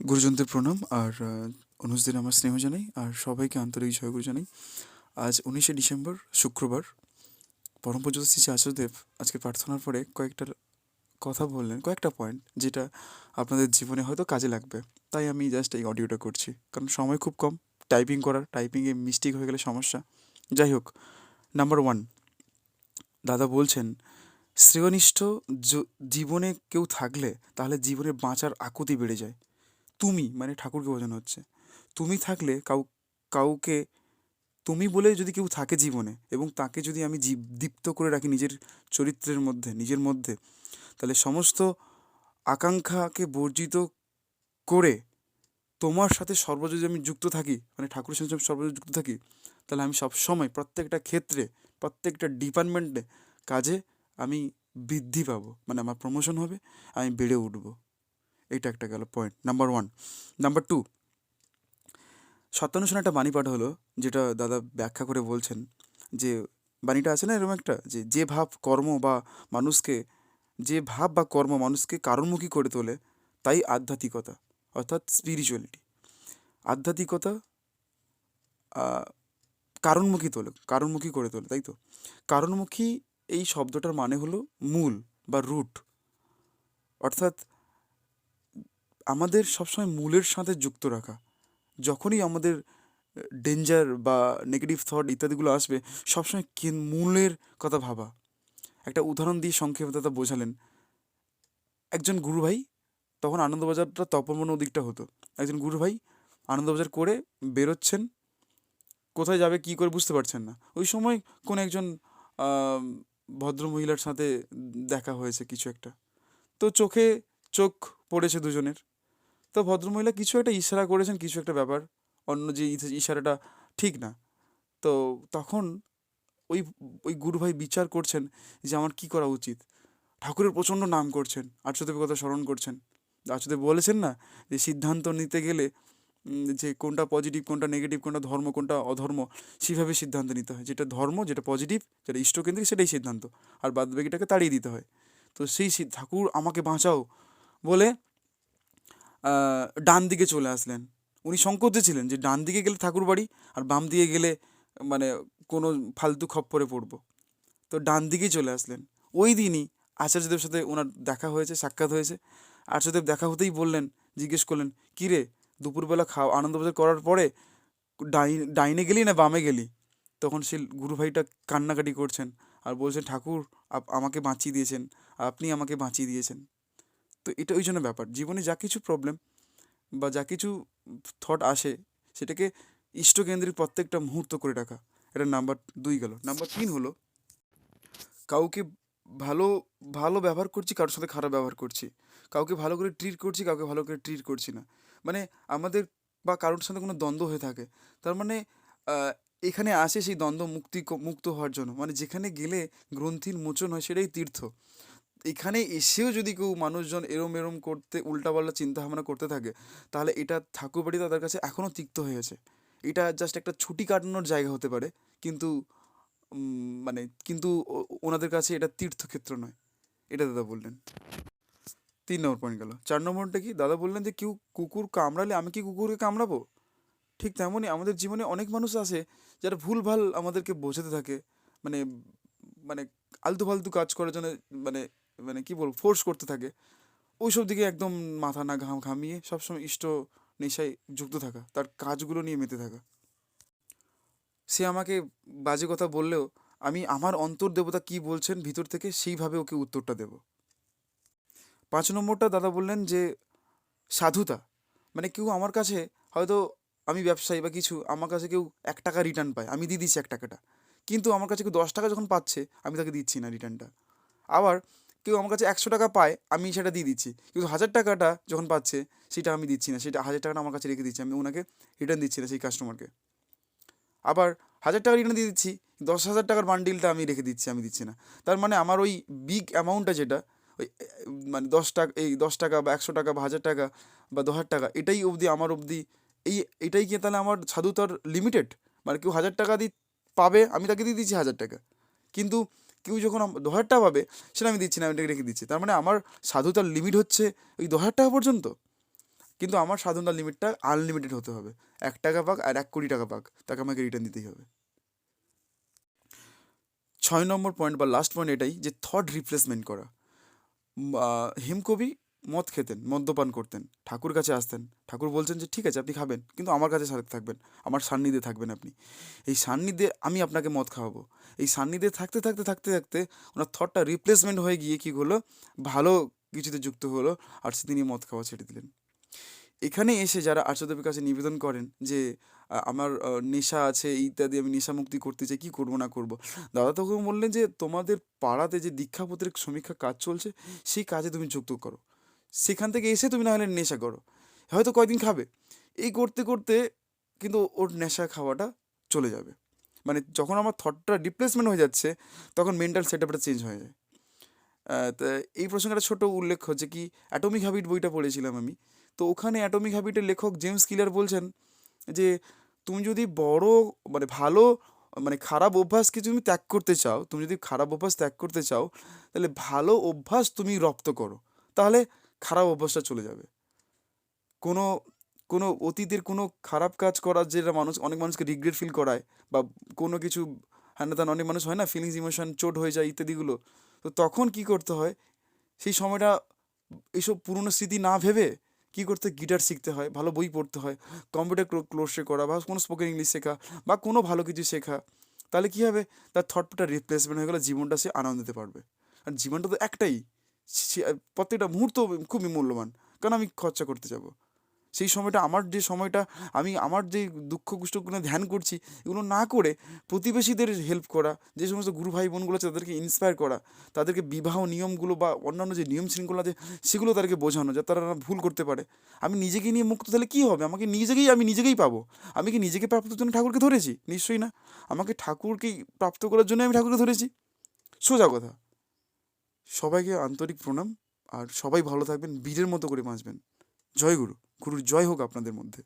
গুরুজনদের প্রণাম আর অনুজদের আমার স্নেহ জানাই আর সবাইকে আন্তরিক জয়গুরু জানাই। আজ 19শে ডিসেম্বর শুক্রবার। পরম পূজ্য শ্রী আচার্যদেব আজকে প্রার্থনার পরে কয়েকটা কথা বললেন, কয়েকটা পয়েন্ট যেটা আপনাদের জীবনে হয়তো কাজে লাগবে। তাই আমি জাস্ট এই অডিওটা করছি, কারণ সময় খুব কম। টাইপিংয়ে মিস্টেক হয়ে গেলে সমস্যা। যাই হোক, নাম্বার ওয়ান, দাদা বলছেন শ্রেয়নিষ্ঠ জীবনে কেউ থাকলে তাহলে জীবনে বাঁচার আকুতি বেড়ে যায়। তুমি মানে ঠাকুরকে বোঝানো হচ্ছে। তুমি থাকলে কাউকে তুমি বলে যদি কেউ থাকে জীবনে এবং তাকে যদি আমি দীপ্ত করে রাখি নিজের চরিত্রের মধ্যে, নিজের মধ্যে, তাহলে সমস্ত আকাঙ্ক্ষাকে বর্জিত করে তোমার সাথে সর্বদা আমি যুক্ত থাকি, মানে ঠাকুরের সাথে যদি সর্বদা যুক্ত থাকি, তাহলে আমি সবসময় প্রত্যেকটা ক্ষেত্রে, প্রত্যেকটা ডিপার্টমেন্টে কাজে আমি বৃদ্ধি পাবো, মানে আমার প্রমোশন হবে, আমি বেড়ে উঠবো। এটা একটা গেল point number one. Number two, সত্যানুষ্ঠানে একটা বাণী পাঠ হলো, যেটা দাদা ব্যাখ্যা করে বলছেন যে বাণীটা আছে না এরকম একটা, যে যে ভাব কর্ম বা মানুষকে যে ভাব বা কর্ম মানুষকে কারণমুখী করে তোলে তাই আধ্যাত্মিকতা, অর্থাৎ স্পিরিচুয়ালিটি। আধ্যাত্মিকতা আহ, কারণমুখী করে তোলে, তাই তো? কারণমুখী এই শব্দটার মানে হলো মূল বা রুট, অর্থাৎ আমাদের সবসময় মূলের সাথে যুক্ত রাখা। যখনই আমাদের ডেঞ্জার বা নেগেটিভ থট ইত্যাদিগুলো আসবে, সবসময় মূলের কথা ভাবা। একটা উদাহরণ দিয়ে সংক্ষেপে দাদা বোঝালেন, একজন গুরুভাই, তখন আনন্দবাজারটা তপবন ওদিকটা হতো, একজন গুরুভাই আনন্দবাজার করে বেরোচ্ছেন, কোথায় যাবে কী করে বুঝতে পারছেন না। ওই সময় কোন একজন আহ, ভদ্রমহিলার সাথে দেখা হয়েছে কিছু একটা, তো চোখে চোখ পড়েছে দুজনের। তো ভদ্রমহিলা কিছু একটা ইশারা করেছেন, কিছু একটা ব্যাপার, অন্য যে ইশারাটা ঠিক না। তো তখন ওই ওই গুরুভাই বিচার করছেন যে আমার কি করা উচিত। ঠাকুরের প্রচণ্ড নাম করছেন, আর্যদেবের কথা স্মরণ করছেন। আর্যদেব বলেছেন না যে সিদ্ধান্ত নিতে গেলে যে কোনটা পজিটিভ কোনটা নেগেটিভ, কোনটা ধর্ম কোনটা অধর্ম, সেভাবে সিদ্ধান্ত নিতে হয়। যেটা ধর্ম, যেটা পজিটিভ, যেটা ইষ্টকেন্দ্রিক, সেটাই সিদ্ধান্ত, আর বাদবাকিটাকে তাড়িয়ে দিতে হয়। তো ঠাকুর আমাকে বাঁচাও বলে ডান দিকে চলে আসলেন। উনি সংকোচে ছিলেন যে ডান দিকে গেলে ঠাকুর বাড়ি, আর বাম দিকে গেলে মানে কোনো ফালতু খপ্পরে পড়বো। তো ডান দিকেই চলে আসলেন। ওই দিনই আচার্যদেবের সাথে ওনার দেখা হয়েছে, সাক্ষাৎ হয়েছে। আচার্যদেব দেখা হতেই বললেন, জিজ্ঞেস করলেন, কী রে, দুপুরবেলা আনন্দবাজার করার পরে ডাইনে গেলি না বামে গেলি? তখন সে গুরুভাইটা কান্নাকাটি করছেন আর বলছেন, ঠাকুর আমাকে বাঁচিয়ে দিয়েছেন, আপনি আমাকে বাঁচিয়ে দিয়েছেন। তো এটা ওই জন্য ব্যাপার, জীবনে যা কিছু প্রবলেম বা যা কিছু থট আসে, সেটাকে ইষ্টকেন্দ্রিক প্রত্যেকটা মুহূর্ত করে রাখা। এটা নাম্বার দুই গেল। নাম্বার তিন হলো, কাউকে ভালো ভালো ব্যবহার করছি, কারোর সাথে খারাপ ব্যবহার করছি, কাউকে ভালো করে ট্রিট করছি, কাউকে ভালো করে ট্রিট করছি না, মানে আমাদের বা কারোর সাথে কোনো দ্বন্দ্ব হয়ে থাকে, তার মানে আহ, এখানে আসে সেই দ্বন্দ্ব মুক্ত হওয়ার জন্য, মানে যেখানে গেলে গ্রন্থির মোচন হয় সেটাই তীর্থ। এখানে এসেও যদি কেউ মানুষজন এরম এরম করতে উল্টাপাল্টা চিন্তা ভাবনা করতে থাকে, তাহলে এটা ঠাকুরবাড়ি তাদের কাছে এখনও তিক্ত হয়ে আছে। এটা জাস্ট একটা ছুটি কাটানোর জায়গা হতে পারে, কিন্তু ওনাদের কাছে এটা তীর্থক্ষেত্র নয়। এটা দাদা বললেন। 3 নম্বর পয়েন্ট গেল। 4 নম্বরটা কি, দাদা বললেন যে কেউ কুকুর কামড়ালে আমি কি কুকুরকে কামড়াবো? ঠিক তেমনই আমাদের জীবনে অনেক মানুষ আছে যারা ভুলভাল আমাদেরকে বোঝাতে থাকে, মানে মানে আলতু ফালতু কাজ করার জন্য, মানে মানে কি বলবো, ফোর্স করতে থাকে। ওইসব দিকে একদম মাথা না ঘামিয়ে সবসময় নেশায় যুক্ত থাকা, তার কাজগুলো নিয়ে মেতে থাকা। সে আমাকে বাজে কথা বললেও আমি আমার অন্তর্দেবতা কি বলছেন ভিতর থেকে সেইভাবে ওকে উত্তরটা দেব। 5 নম্বরটা দাদা বললেন যে সাধুতা, মানে কেউ আমার কাছে হয়তো, আমি ব্যবসায়ী বা কিছু, আমার কাছে কেউ 1 টাকা রিটার্ন পায়, আমি দিয়ে দিচ্ছি 1 টাকাটা, কিন্তু আমার কাছে কেউ 10 টাকা যখন পাচ্ছে আমি তাকে দিচ্ছি না রিটার্নটা। আবার কেউ আমার কাছে 100 টাকা পায়, আমি সেটা দিয়ে দিচ্ছি, কিন্তু 1000 টাকাটা যখন পাচ্ছে সেটা আমি দিচ্ছি না, সেটা 1000 টাকাটা আমার কাছে রেখে দিচ্ছি, আমি ওনাকে রিটার্ন দিচ্ছি না সেই কাস্টমারকে। আবার 1000 টাকা রিটার্ন দিয়ে দিচ্ছি, 10,000 টাকার বান্ডিলটা আমি রেখে দিচ্ছি, আমি দিচ্ছি না। তার মানে আমার ওই বিগ অ্যামাউন্টটা যেটা, ওই মানে 10 টাকা, এই 10 টাকা বা 100 টাকা বা 1000 টাকা বা 2000 টাকা, এটাই অবধি আমার অবধি, এই এটাই কি তাহলে আমার সাধুতার লিমিটেড? মানে কেউ 1000 টাকা পাবে, আমি তাকে দিয়ে দিচ্ছি 1000 টাকা, কিন্তু কেউ যখন 1000 টাকা পাবে সেটা আমি দিচ্ছি না, আমি এটাকে রেখে দিচ্ছি। তার মানে আমার সাধুতার লিমিট হচ্ছে ওই 1000 টাকা পর্যন্ত। কিন্তু আমার সাধনার লিমিটটা আনলিমিটেড হতে হবে। 1 টাকা পাক আর 1 কোটি টাকা পাক, তাকে আমাকে রিটার্ন দিতেই হবে। 6 নম্বর পয়েন্ট বা লাস্ট পয়েন্ট এটাই, যে থট রিপ্লেসমেন্ট করা। হিমকবি মদ খেতেন, মদ্যপান করতেন, ঠাকুর কাছে আসতেন, ঠাকুর বলছেন যে ঠিক আছে আপনি খাবেন, কিন্তু আমার কাছে সাথে থাকবেন, আমার সান্নিধ্যে থাকবেন আপনি। এই সান্নিধ্যে আমি আপনাকে মদ খাওয়াবো। এই সান্নিধ্যে থাকতে থাকতে থাকতে থাকতে ওনার থটটা রিপ্লেসমেন্ট হয়ে গিয়ে কী হলো, ভালো কিছুতে যুক্ত হলো, আর সে তিনি মদ খাওয়া ছেড়ে দিলেন। এখানে এসে যারা আর্যদেবের কাছে নিবেদন করেন যে আমার নেশা আছে ইত্যাদি, আমি নেশা মুক্তি করতে চাই, কী করবো না করবো, দাদা তখন বললেন যে তোমাদের পাড়াতে যে দীক্ষাপত্রের সমীক্ষা কাজ চলছে, সেই কাজে তুমি যুক্ত করো, সেখান থেকে এসে তুমি না হলে নেশা করো, হয়তো কয়দিন খাবে, এই করতে করতে কিন্তু ওর নেশা খাওয়াটা চলে যাবে। মানে যখন আমার থটটা রিপ্লেসমেন্ট হয়ে যাচ্ছে, তখন মেন্টাল সেট আপটা চেঞ্জ হয়ে যায়। তা এই প্রসঙ্গে একটা ছোটো উল্লেখ হচ্ছে কি, অ্যাটমিক হ্যাবিট বইটা পড়েছিলাম আমি। তো ওখানে অ্যাটমিক হ্যাবিটের লেখক জেমস ক্লিয়ার বলছেন যে তুমি যদি বড় মানে ভালো মানে খারাপ অভ্যাসকে তুমি ত্যাগ করতে চাও, তুমি যদি খারাপ অভ্যাস ত্যাগ করতে চাও, তাহলে ভালো অভ্যাস তুমি রপ্ত করো, তাহলে খারাপ অভ্যাসটা চলে যাবে। কোনো কোনো অতীতের কোনো খারাপ কাজ করার, যেটা মানুষ অনেক মানুষকে রিগ্রেট ফিল করায়, বা কোনো কিছু হ্যান ত্যান, অনেক মানুষ হয় না ফিলিংস ইমোশন চোট হয়ে যায় ইত্যাদিগুলো, তো তখন কি করতে হয়, সেই সময়টা এইসব পুরনো স্মৃতি না ভেবে কী করতে হয়, গিটার শিখতে হয়, ভালো বই পড়তে হয়, কম্পিউটার কোর্সে করা, বা কোনো স্পোকেন ইংলিশ শেখা, বা কোনো ভালো কিছু শেখা। তাহলে কী হবে, তার থটটা রিপ্লেসমেন্ট হয়ে গেলে জীবনটা সে আনন্দ দিতে পারবে। আর জীবনটা তো একটাই, প্রত্যেকটা মুহূর্ত খুবই মূল্যবান, কারণ আমি খরচা করতে যাব। সেই সময়টা আমার যে সময়টা আমি আমার যে দুঃখ কষ্টগুলো ধ্যান করছি, এগুলো না করে প্রতিবেশীদের হেল্প করা, যে সমস্ত গুরু ভাই বোনগুলো আছে তাদেরকে ইন্সপায়ার করা, তাদেরকে বিবাহ নিয়মগুলো বা অন্যান্য যে নিয়ম শৃঙ্খলা আছে সেগুলো তাদেরকে বোঝানো, যাতে তারা না ভুল করতে পারে। আমি নিজেকে নিয়ে মুক্ত, তাহলে কী হবে, আমাকে আমি নিজেকেই পাবো। আমি কি নিজেকে প্রাপ্তির জন্য ঠাকুরকে ধরেছি? নিশ্চয়ই না। আমাকে ঠাকুরকেই প্রাপ্ত করার জন্য আমি ঠাকুরকে ধরেছি। সোজা কথা। সবাইকে আন্তরিক প্রণাম, আর সবাই ভালো থাকবেন, বীরের মতো করে বাঁচবেন। জয় গুরু। গুরুর জয় হোক আপনাদের মধ্যে।